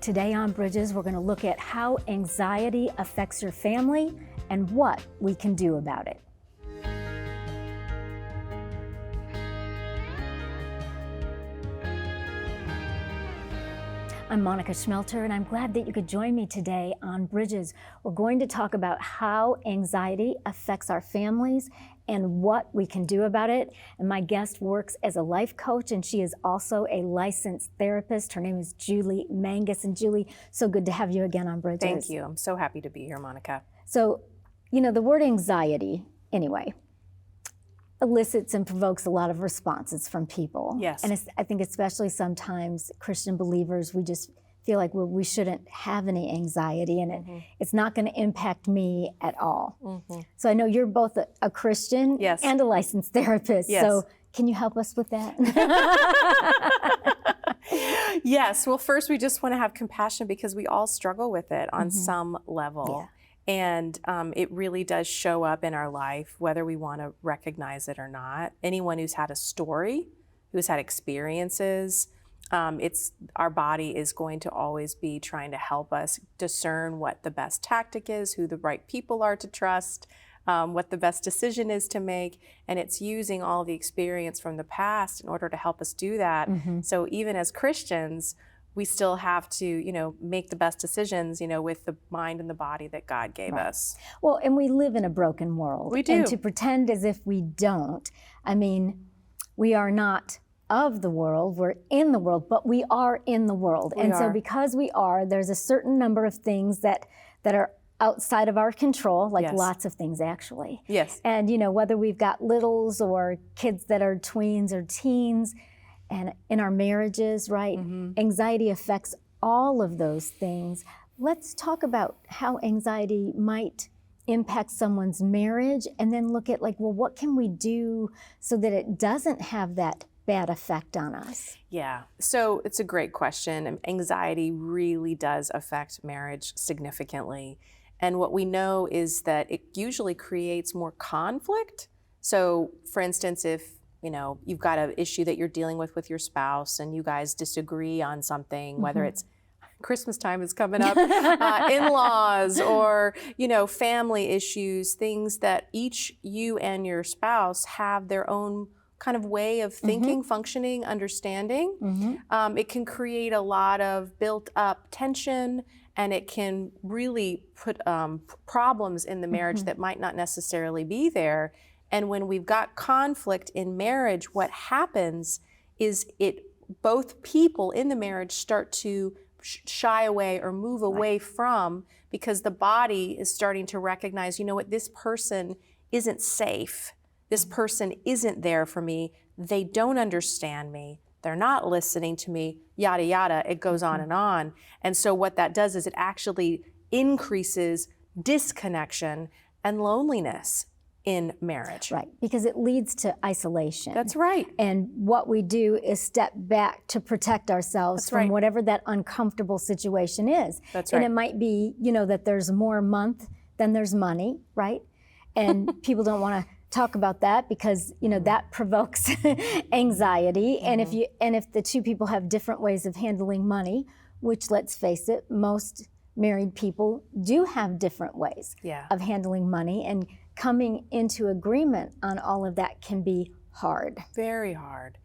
Today on Bridges, we're going to look at how anxiety affects your family and what we can do about it. I'm Monica Schmelter, and I'm glad that you could join me today on Bridges. We're going to talk about how anxiety affects our families and what we can do about it. And my guest works as a life coach, and she is also a licensed therapist. Her name is Julie Mangus. And Julie, so good to have you again on Bridges. Thank you. I'm so happy to be here, Monica. So, you know, the word anxiety, anyway, elicits and provokes a lot of responses from people. Yes. And I think especially sometimes Christian believers, we just feel like, well, we shouldn't have any anxiety, and it's not going to impact me at all. So I know you're both a Christian Yes. and a licensed therapist. Yes. So can you help us with that? Yes. Well, first, we just want to have compassion because we all struggle with it on some level. Yeah. And it really does show up in our life, whether we want to recognize it or not. Anyone who's had a story, who's had experiences, our body is going to always be trying to help us discern what the best tactic is, who the right people are to trust, what the best decision is to make. And it's using all the experience from the past in order to help us do that. So even as Christians, we still have to, make the best decisions, with the mind and the body that God gave us. Well, and we live in a broken world. We do. And to pretend as if we don't, I mean, we are not of the world, we're in the world, but we are in the world. So because we are, there's a certain number of things that are outside of our control, like Yes. lots of things actually. Yes. And whether we've got littles or kids that are tweens or teens, and in our marriages, right? Anxiety affects all of those things. Let's talk about how anxiety might impact someone's marriage, and then look at what can we do so that it doesn't have that bad effect on us? Yeah, so it's a great question. Anxiety really does affect marriage significantly. And what we know is that it usually creates more conflict. So for instance, if you've got an issue that you're dealing with your spouse and you guys disagree on something, whether it's Christmas time is coming up, in-laws, or, family issues, things that each you and your spouse have their own kind of way of thinking, functioning, understanding. It can create a lot of built up tension, and it can really put problems in the marriage that might not necessarily be there. And when we've got conflict in marriage, what happens is both people in the marriage start to shy away or move away from, because the body is starting to recognize, this person isn't safe. This person isn't there for me. They don't understand me. They're not listening to me, yada, yada. It goes on and on. And so what that does is it actually increases disconnection and loneliness in marriage. Right, because it leads to isolation. That's right. And what we do is step back to protect ourselves from whatever that uncomfortable situation is. That's right. And it might be, that there's more month than there's money, right? And people don't want to talk about that because, that provokes anxiety. And if the two people have different ways of handling money, which, let's face it, most married people do have different ways of handling money, and coming into agreement on all of that can be hard. Very hard.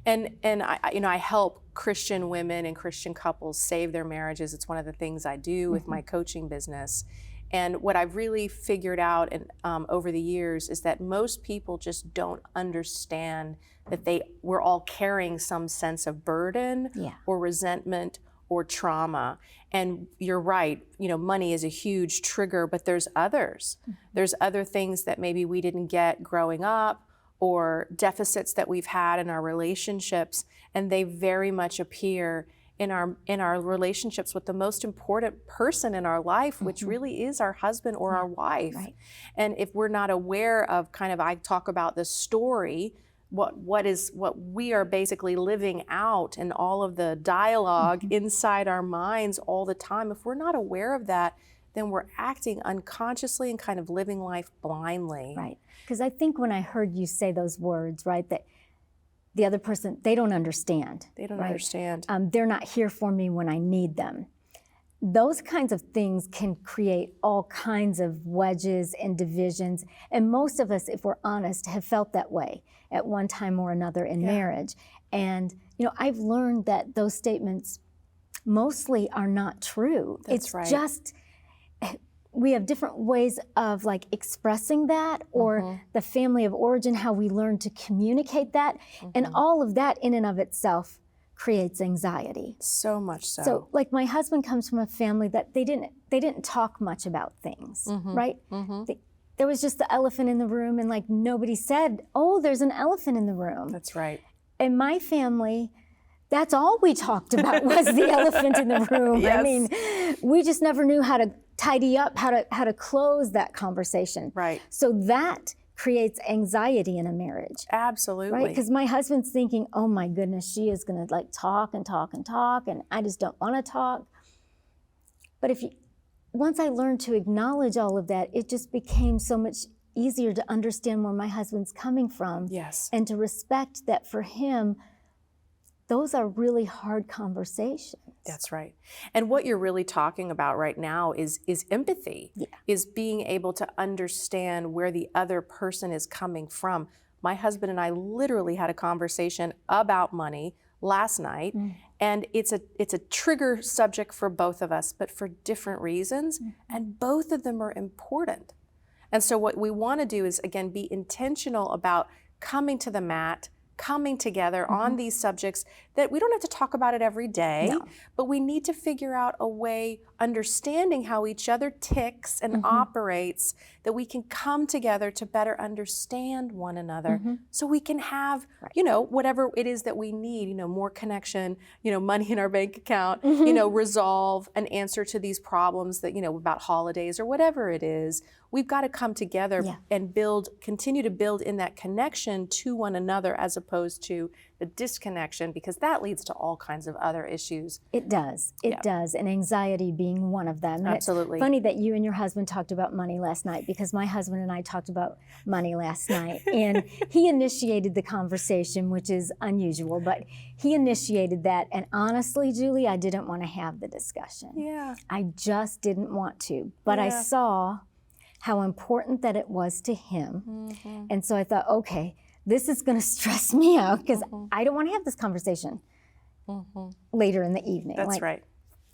And I help Christian women and Christian couples save their marriages. It's one of the things I do with my coaching business. And what I've really figured out over the years is that most people just don't understand that we're all carrying some sense of burden or resentment or trauma. And you're right, money is a huge trigger, but there's others. There's other things that maybe we didn't get growing up, or deficits that we've had in our relationships, and they very much appear in our relationships with the most important person in our life, which really is our husband or our wife. Right. And if we're not aware of I talk about the story, what we are basically living out, and all of the dialogue inside our minds all the time, if we're not aware of that, then we're acting unconsciously and kind of living life blindly. Right, because I think when I heard you say those words, right, that the other person, they don't understand. They don't right? understand. They're not here for me when I need them. those kinds of things can create all kinds of wedges and divisions. And most of us, if we're honest, have felt that way at one time or another in marriage. And, I've learned that those statements mostly are not true. That's right. It's just, we have different ways of like expressing that, or the family of origin, how we learn to communicate that. And all of that in and of itself creates anxiety. So much so. So like my husband comes from a family that they didn't talk much about things, right? There was just the elephant in the room, and like nobody said, oh, there's an elephant in the room. That's right. In my family, that's all we talked about was the elephant in the room. Yes. I mean, we just never knew how to tidy up, how to close that conversation. Right. So that creates anxiety in a marriage. Absolutely. Right? Because my husband's thinking, oh my goodness, she is going to like talk and talk and talk, and I just don't want to talk. But once I learned to acknowledge all of that, it just became so much easier to understand where my husband's coming from. Yes. And to respect that for him, those are really hard conversations. That's right. And what you're really talking about right now is empathy, is being able to understand where the other person is coming from. My husband and I literally had a conversation about money last night, and it's a trigger subject for both of us, but for different reasons, and both of them are important. And so what we want to do is, again, be intentional about coming to the mat, coming together on these subjects that we don't have to talk about it every day, but we need to figure out a way, understanding how each other ticks and operates, that we can come together to better understand one another, so we can have, whatever it is that we need, more connection, money in our bank account, resolve an answer to these problems that, about holidays or whatever it is. We've got to come together and continue to build in that connection to one another, as opposed to the disconnection, because that leads to all kinds of other issues. It does. It does. And anxiety being one of them. And Absolutely. It's funny that you and your husband talked about money last night, because my husband and I talked about money last night. And he initiated the conversation, which is unusual, but he initiated that. And honestly, Julie, I didn't want to have the discussion. Yeah. I just didn't want to. But I saw how important that it was to him. And so I thought, okay, this is going to stress me out, because I don't want to have this conversation later in the evening. That's right.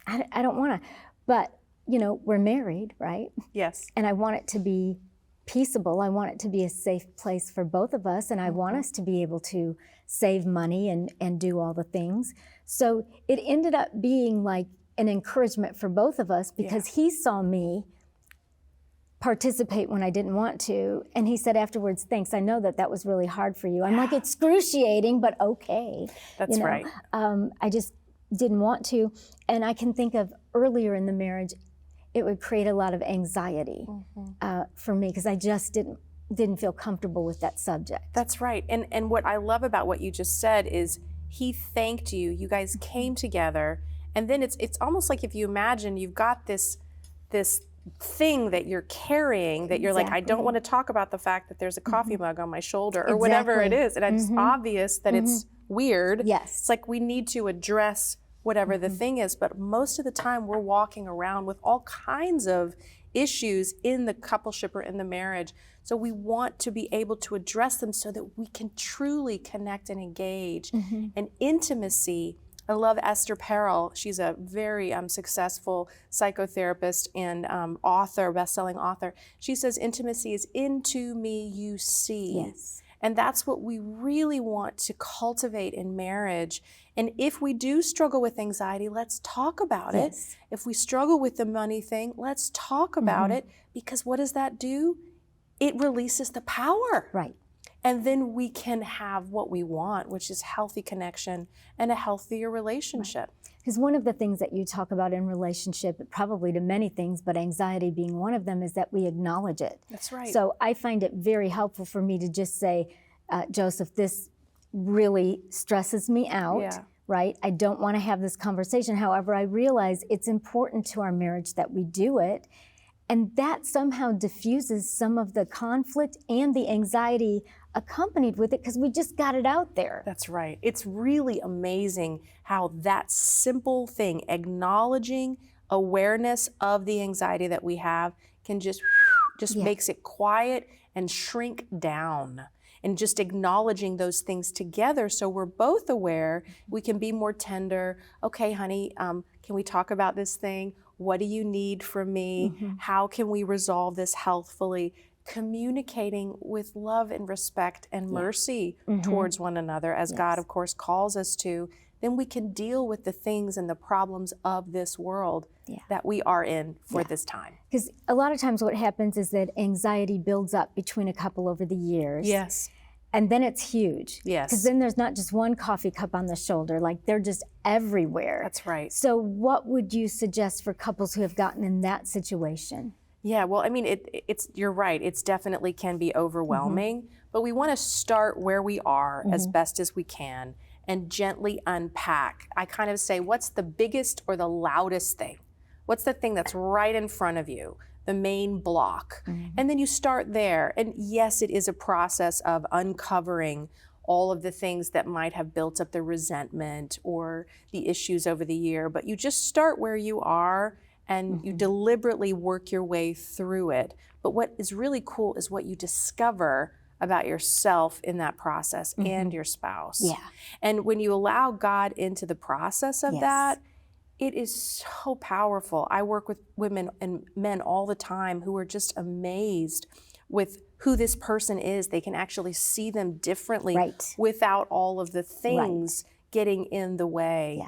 I don't want to. But, we're married, right? Yes. And I want it to be peaceable. I want it to be a safe place for both of us. And I want us to be able to save money and do all the things. So it ended up being like an encouragement for both of us, because he saw me participate when I didn't want to. And he said afterwards, thanks, I know that was really hard for you. I'm like, excruciating, but okay. That's right. I just didn't want to. And I can think of earlier in the marriage, it would create a lot of anxiety for me, because I just didn't feel comfortable with that subject. That's right. And what I love about what you just said is he thanked you. You guys came together, and then it's almost like, if you imagine you've got this thing that you're carrying, that you're like, I don't want to talk about the fact that there's a coffee mug on my shoulder, or whatever it is. And it's obvious that it's weird. Yes. It's like we need to address whatever the thing is, but most of the time we're walking around with all kinds of issues in the coupleship or in the marriage. So we want to be able to address them so that we can truly connect and engage. And intimacy, I love Esther Perel. She's a very successful psychotherapist and author, best-selling author. She says, intimacy is into me you see. Yes. And that's what we really want to cultivate in marriage. And if we do struggle with anxiety, let's talk about it. If we struggle with the money thing, let's talk about it, because what does that do? It releases the power. Right. And then we can have what we want, which is healthy connection and a healthier relationship. Because one of the things that you talk about in relationship, probably to many things, but anxiety being one of them, is that we acknowledge it. That's right. So I find it very helpful for me to just say, Joseph, this really stresses me out, right? I don't want to have this conversation. However, I realize it's important to our marriage that we do it. And that somehow diffuses some of the conflict and the anxiety accompanied with it, because we just got it out there. That's right. It's really amazing how that simple thing, acknowledging awareness of the anxiety that we have can just Yeah. makes it quiet and shrink down. And just acknowledging those things together so we're both aware, we can be more tender. Okay, honey, can we talk about this thing? What do you need from me? How can we resolve this healthfully? Communicating with love and respect and mercy towards one another, as God, of course, calls us to, then we can deal with the things and the problems of this world that we are in for this time. Because a lot of times what happens is that anxiety builds up between a couple over the years. Yes. And then it's huge. Yes. Because then there's not just one coffee cup on the shoulder, like they're just everywhere. That's right. So what would you suggest for couples who have gotten in that situation? Yeah, well, I mean, you're right. It's definitely can be overwhelming, but we want to start where we are as best as we can and gently unpack. I kind of say, what's the biggest or the loudest thing? What's the thing that's right in front of you? The main block. And then you start there. And yes, it is a process of uncovering all of the things that might have built up the resentment or the issues over the year, but you just start where you are and you deliberately work your way through it. But what is really cool is what you discover about yourself in that process and your spouse. Yeah. And when you allow God into the process of Yes. that, it is so powerful. I work with women and men all the time who are just amazed with who this person is. They can actually see them differently Right. without all of the things getting in the way.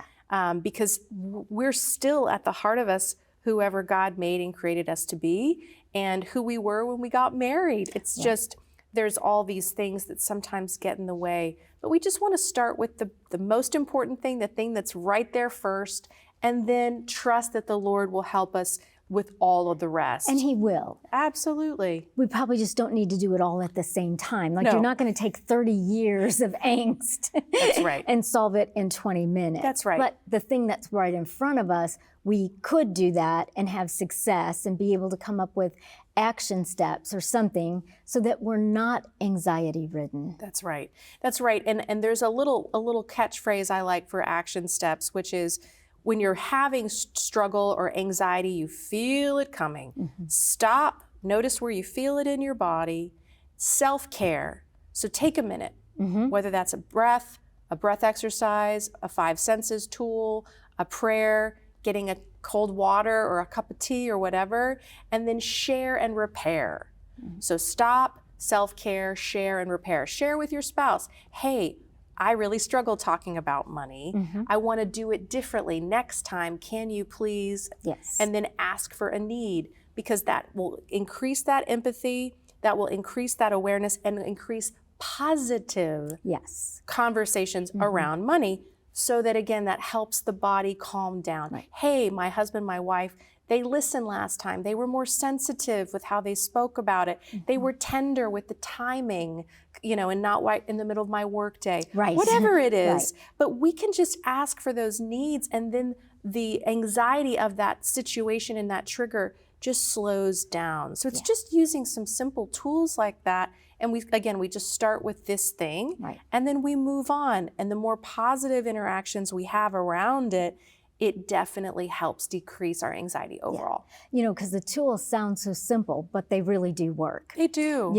Because we're still at the heart of us whoever God made and created us to be and who we were when we got married. It's just, there's all these things that sometimes get in the way. But we just want to start with the most important thing, the thing that's right there first, and then trust that the Lord will help us with all of the rest. And He will. Absolutely. We probably just don't need to do it all at the same time. Like No. you're not going to take 30 years of angst That's right. and solve it in 20 minutes. That's right. But the thing that's right in front of us, we could do that and have success and be able to come up with action steps or something so that we're not anxiety ridden. That's right. That's right. And there's a little catchphrase I like for action steps, which is when you're having struggle or anxiety, you feel it coming. Stop, notice where you feel it in your body. Self-care. So take a minute, whether that's a breath exercise, a 5 senses tool, a prayer, getting a cold water or a cup of tea or whatever, and then share and repair. So stop, self-care, share and repair. Share with your spouse. Hey, I really struggle talking about money. I want to do it differently. Next time, can you please? Yes. And then ask for a need, because that will increase that empathy, that will increase that awareness, and increase positive Yes. conversations around money, so that again, that helps the body calm down. Right. Hey, my husband, my wife, they listened last time. They were more sensitive with how they spoke about it. They were tender with the timing, and not right in the middle of my workday. Right. Whatever it is. Right. But we can just ask for those needs, and then the anxiety of that situation and that trigger just slows down. So it's just using some simple tools like that. And we just start with this thing, Right. and then we move on. And the more positive interactions we have around it, it definitely helps decrease our anxiety overall. Because the tools sound so simple, but they really do work. They do.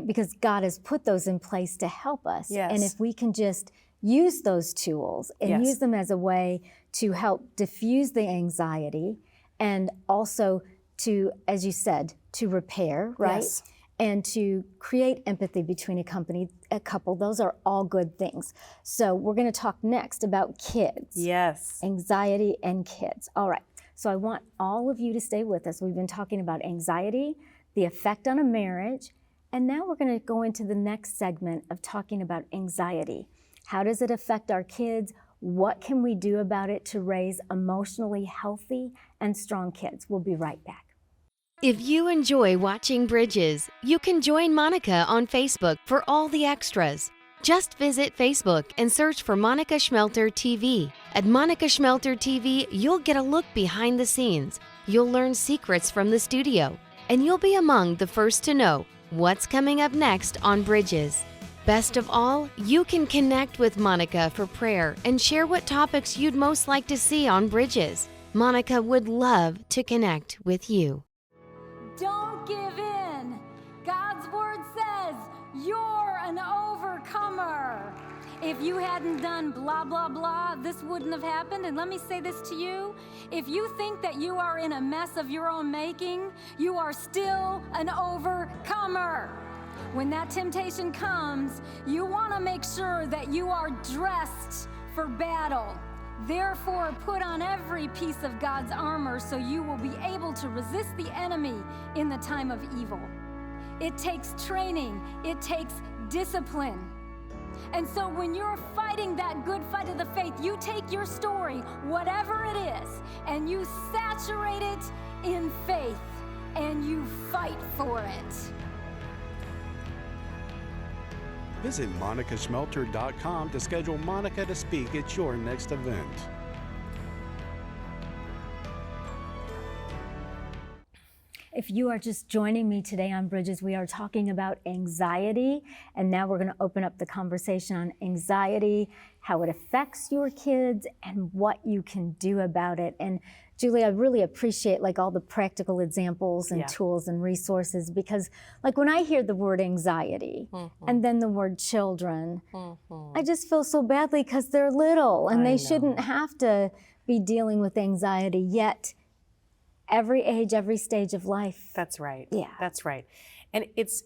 Because God has put those in place to help us. Yes. And if we can just use those tools and Yes. use them as a way to help diffuse the anxiety and also to, as you said, to repair, right? Yes. And to create empathy between a couple, those are all good things. So we're going to talk next about kids. Yes. Anxiety and kids. All right. So I want all of you to stay with us. We've been talking about anxiety, the effect on a marriage, and now we're going to go into the next segment of talking about anxiety. How does it affect our kids? What can we do about it to raise emotionally healthy and strong kids? We'll be right back. If you enjoy watching Bridges, you can join Monica on Facebook for all the extras. Just visit Facebook and search for Monica Schmelter TV. At Monica Schmelter TV, you'll get a look behind the scenes. You'll learn secrets from the studio, and you'll be among the first to know what's coming up next on Bridges. Best of all, you can connect with Monica for prayer and share what topics you'd most like to see on Bridges. Monica would love to connect with you. Don't give in. God's word says you're an overcomer. If you hadn't done blah, blah, blah, this wouldn't have happened. And let me say this to you. If you think that you are in a mess of your own making, you are still an overcomer. When that temptation comes, you want to make sure that you are dressed for battle. Therefore, put on every piece of God's armor so you will be able to resist the enemy in the time of evil. It takes training, it takes discipline. And so when you're fighting that good fight of the faith, you take your story, whatever it is, and you saturate it in faith, and you fight for it. Visit monicaschmelter.com to schedule Monica to speak at your next event. If you are just joining me today on Bridges, we are talking about anxiety, and now we're going to open up the conversation on anxiety, how it affects your kids, and what you can do about it. And Julie, I really appreciate like all the practical examples and tools and resources, because like when I hear the word anxiety and then the word children, I just feel so badly because they're little and they shouldn't have to be dealing with anxiety yet. Every age, every stage of life. That's right. Yeah. That's right. And it's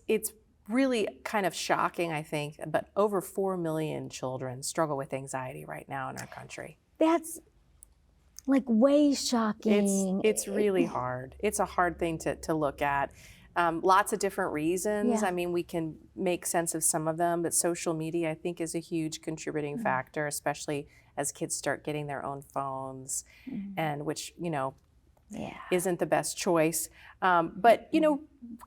really kind of shocking, I think, but over 4 million children struggle with anxiety right now in our country. That's like way shocking. It's really hard. It's a hard thing to look at. Lots of different reasons. Yeah. I mean, we can make sense of some of them, but social media, I think, is a huge contributing factor, especially as kids start getting their own phones, and which, you know, isn't the best choice. But, you know,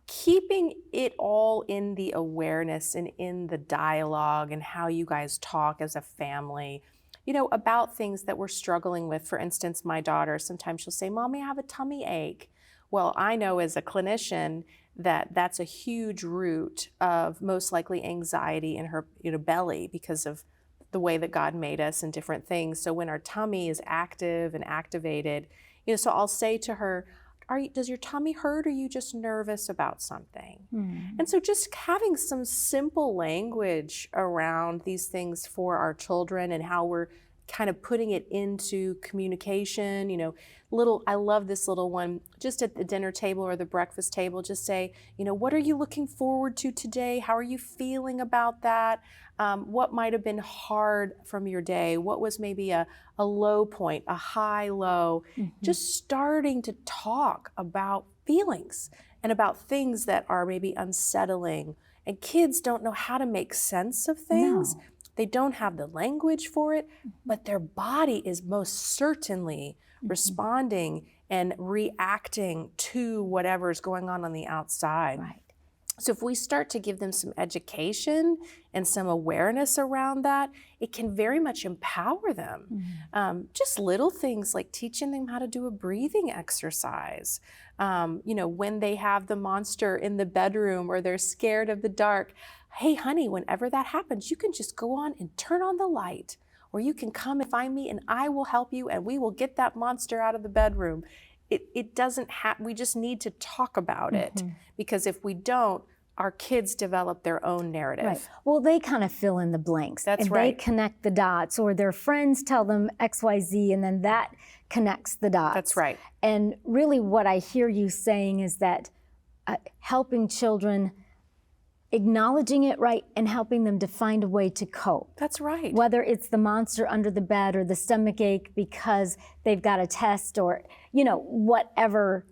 keeping it all in the awareness and in the dialogue and how you guys talk as a family, you know, about things that we're struggling with. For instance, my daughter, sometimes she'll say, "Mommy, I have a tummy ache." Well, I know as a clinician that that's a huge root of most likely anxiety in her, you know, belly because of the way that God made us and different things. So when our tummy is active and activated, you know, so I'll say to her, does your tummy hurt, or are you just nervous about something? And so just having some simple language around these things for our children and how we're kind of putting it into communication, you know, I love this little one, just at the dinner table or the breakfast table, just say, you know, what are you looking forward to today? How are you feeling about that? What might have been hard from your day? What was maybe a low point, a high, low? Just starting to talk about feelings and about things that are maybe unsettling. And kids don't know how to make sense of things. No. They don't have the language for it, but their body is most certainly responding and reacting to whatever's going on the outside. Right. So if we start to give them some education and some awareness around that, it can very much empower them. Just little things like teaching them how to do a breathing exercise. You know, when they have the monster in the bedroom or they're scared of the dark, hey honey, whenever that happens, you can just go on and turn on the light, or you can come and find me and I will help you and we will get that monster out of the bedroom. It doesn't have, we just need to talk about it, because if we don't, our kids develop their own narrative. Right. Well, they kind of fill in the blanks. That's and right. They connect the dots, or their friends tell them X, Y, Z, and then that connects the dots. That's right. And really what I hear you saying is that helping children, acknowledging it right and helping them to find a way to cope. That's right. Whether it's the monster under the bed or the stomach ache because they've got a test, or, you know, whatever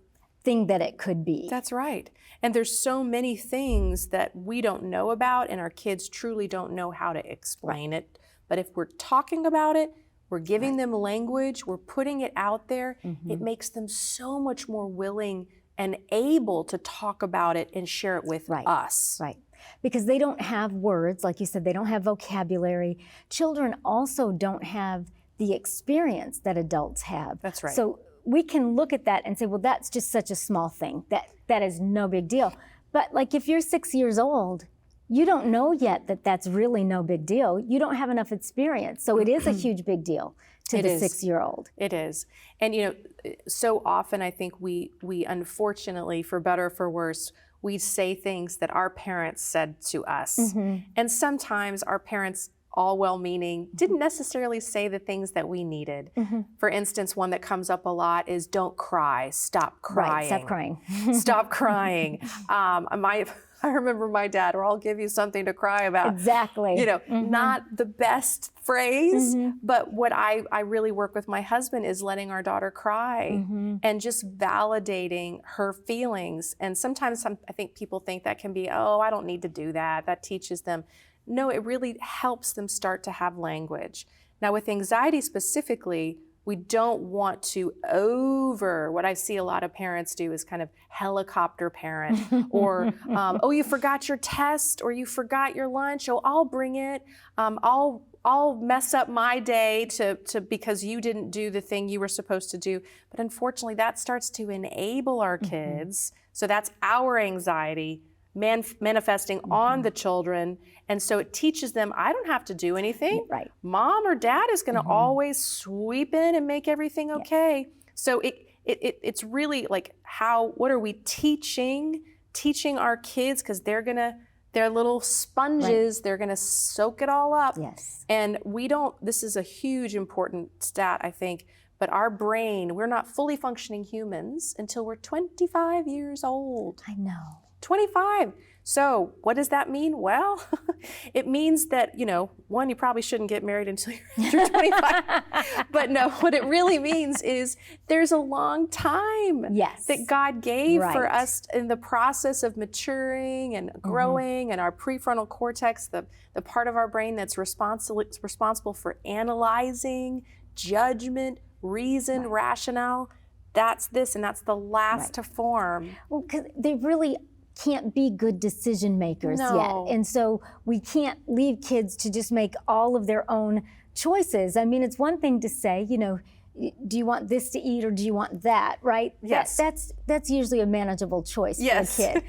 thing that it could be. That's right. And there's so many things that we don't know about, and our kids truly don't know how to explain it. But if we're talking about it, we're giving them language, we're putting it out there, it makes them so much more willing and able to talk about it and share it with us. Right. Because they don't have words, like you said, they don't have vocabulary. Children also don't have the experience that adults have. That's right. So we can look at that and say, well, that's just such a small thing. That is no big deal. But like if you're 6 years old, you don't know yet that that's really no big deal. You don't have enough experience. So it is a huge big deal to It the is. 6-year-old. It is. And so often I think we unfortunately, for better or for worse, we say things that our parents said to us. And sometimes our parents, all well-meaning, didn't necessarily say the things that we needed. For instance, one that comes up a lot is don't cry, stop crying. Right, stop crying. Stop crying. I remember my dad, or I'll give you something to cry about. Exactly. Not the best phrase, but what I really work with my husband is letting our daughter cry and just validating her feelings. And sometimes I think people think that can be, oh, I don't need to do that. That teaches them. No, it really helps them start to have language. Now, with anxiety specifically, we don't want to what I see a lot of parents do is kind of helicopter parent, or, oh, you forgot your test, or you forgot your lunch, oh, I'll bring it. I'll mess up my day because you didn't do the thing you were supposed to do. But unfortunately, that starts to enable our kids. So that's our anxiety manifesting on the children. And so it teaches them, I don't have to do anything. Right. Mom or dad is going to always sweep in and make everything okay. So it's really like what are we teaching our kids? Because they're little sponges. They're going to soak it all up. Yes. And this is a huge important stat, I think, but our brain, we're not fully functioning humans until we're 25 years old. I know. 25. So what does that mean? Well, it means that, one, you probably shouldn't get married until you're 25. But no, what it really means is there's a long time that God gave for us in the process of maturing and growing, and our prefrontal cortex, the part of our brain that's responsible for analyzing, judgment, reason, rationale. That's this, and that's the last to form. Well, because they really can't be good decision makers yet. And so we can't leave kids to just make all of their own choices. I mean, it's one thing to say, do you want this to eat or do you want that, right? Yes. That's usually a manageable choice for a kid.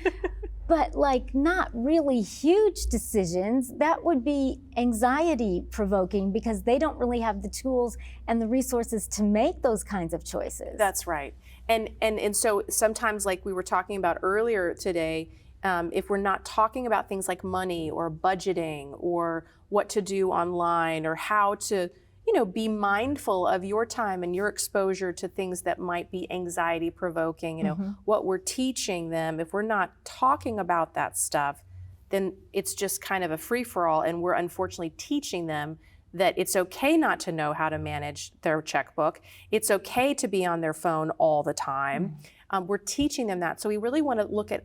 But not really huge decisions, that would be anxiety provoking because they don't really have the tools and the resources to make those kinds of choices. That's right. And so sometimes, like we were talking about earlier today, if we're not talking about things like money or budgeting or what to do online or how to, be mindful of your time and your exposure to things that might be anxiety provoking, what we're teaching them, if we're not talking about that stuff, then it's just kind of a free-for-all, and we're unfortunately teaching them that it's okay not to know how to manage their checkbook. It's okay to be on their phone all the time. We're teaching them that. So we really want to look at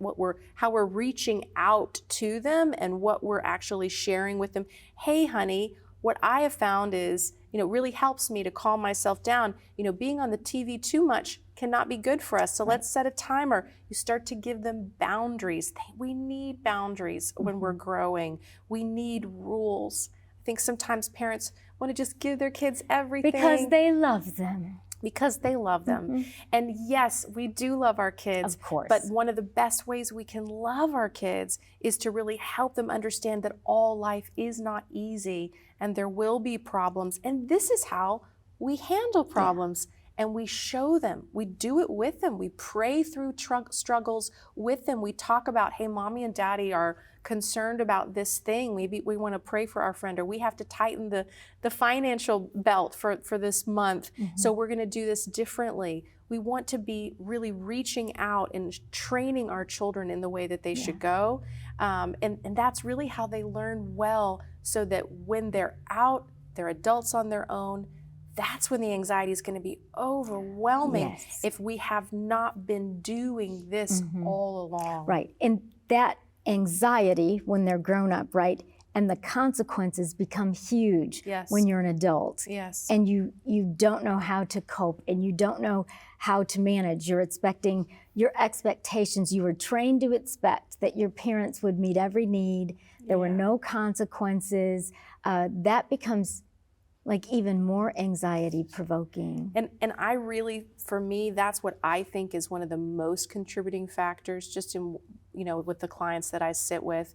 how we're reaching out to them and what we're actually sharing with them. Hey, honey, what I have found is, really helps me to calm myself down. Being on the TV too much cannot be good for us. So let's set a timer. You start to give them boundaries. We need boundaries when we're growing. We need rules. I think sometimes parents want to just give their kids everything. Because they love them. Because they love them. And yes, we do love our kids. Of course. But one of the best ways we can love our kids is to really help them understand that all life is not easy and there will be problems. And this is how we handle problems. And we show them, we do it with them. We pray through struggles with them. We talk about, hey, mommy and daddy are concerned about this thing. Maybe we want to pray for our friend, or we have to tighten the financial belt for this month. So we're going to do this differently. We want to be really reaching out and training our children in the way that they should go. And that's really how they learn well, so that when they're out, they're adults on their own, that's when the anxiety is going to be overwhelming if we have not been doing this all along. Right. And that anxiety when they're grown up, right? And the consequences become huge when you're an adult. Yes. And you don't know how to cope, and you don't know how to manage. You're expecting your expectations. You were trained to expect that your parents would meet every need. There were no consequences. That becomes even more anxiety provoking. And I really, for me, that's what I think is one of the most contributing factors just in with the clients that I sit with,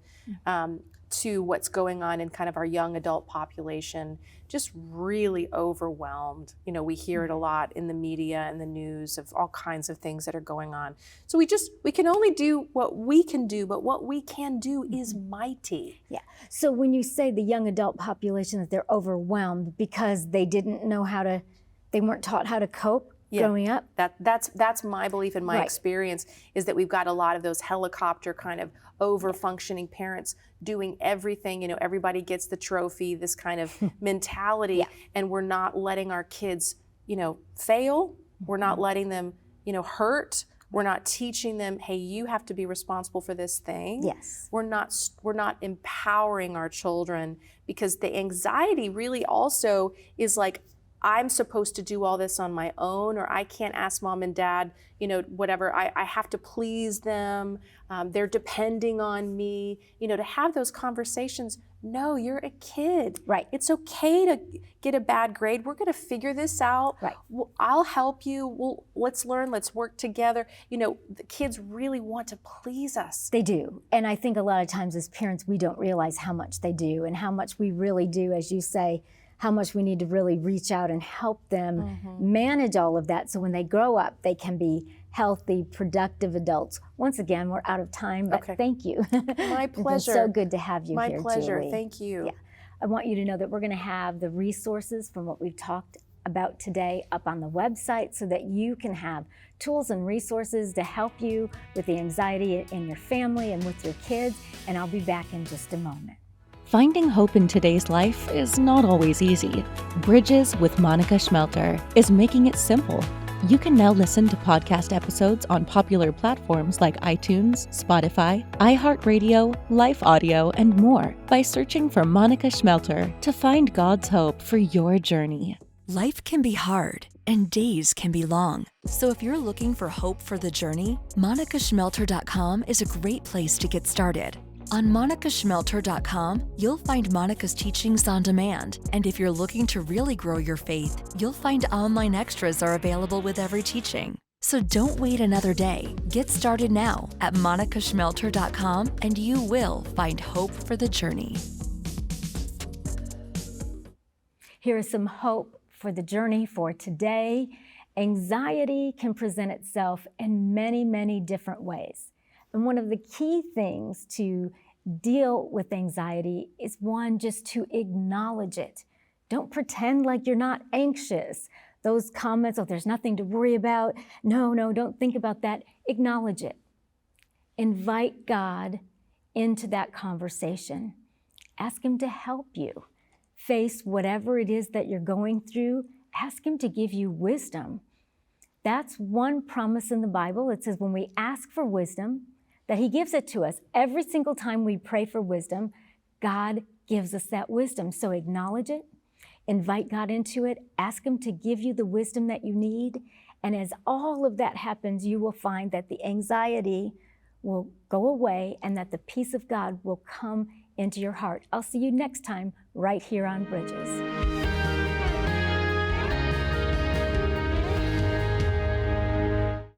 to what's going on in kind of our young adult population, just really overwhelmed. We hear it a lot in the media and the news of all kinds of things that are going on. So we can only do what we can do, but what we can do is mighty. Yeah. So when you say the young adult population, that they're overwhelmed because they weren't taught how to cope growing up? That's my belief and my Right. experience, is that we've got a lot of those helicopter kind of over-functioning parents doing everything. Everybody gets the trophy, this kind of mentality, and we're not letting our kids, fail. We're not letting them, hurt. We're not teaching them, hey, you have to be responsible for this thing. Yes. We're not empowering our children, because the anxiety really also is like, I'm supposed to do all this on my own, or I can't ask mom and dad, whatever, I have to please them. They're depending on me, to have those conversations. No, you're a kid. Right. It's okay to get a bad grade. We're going to figure this out. Right. I'll help you. Let's learn, let's work together. The kids really want to please us. They do. And I think a lot of times as parents, we don't realize how much they do and how much we really do, as you say, how much we need to really reach out and help them manage all of that, so when they grow up, they can be healthy, productive adults. Once again, we're out of time, but thank you. My It's been pleasure. so good to have you My here, pleasure. Julie. Thank you. Yeah. I want you to know that we're going to have the resources from what we've talked about today up on the website, so that you can have tools and resources to help you with the anxiety in your family and with your kids. And I'll be back in just a moment. Finding hope in today's life is not always easy. Bridges with Monica Schmelter is making it simple. You can now listen to podcast episodes on popular platforms like iTunes, Spotify, iHeartRadio, Life Audio, and more by searching for Monica Schmelter to find God's hope for your journey. Life can be hard and days can be long. So if you're looking for hope for the journey, monicaschmelter.com is a great place to get started. On monicaschmelter.com, you'll find Monica's teachings on demand. And if you're looking to really grow your faith, you'll find online extras are available with every teaching. So don't wait another day. Get started now at monicaschmelter.com and you will find hope for the journey. Here is some hope for the journey for today. Anxiety can present itself in many, many different ways. And one of the key things to deal with anxiety is, one, just to acknowledge it. Don't pretend like you're not anxious. Those comments, oh, there's nothing to worry about. No, don't think about that. Acknowledge it. Invite God into that conversation. Ask Him to help you face whatever it is that you're going through. Ask Him to give you wisdom. That's one promise in the Bible. It says when we ask for wisdom, that He gives it to us. Every single time we pray for wisdom, God gives us that wisdom. So acknowledge it, invite God into it, ask Him to give you the wisdom that you need. And as all of that happens, you will find that the anxiety will go away and that the peace of God will come into your heart. I'll see you next time right here on Bridges.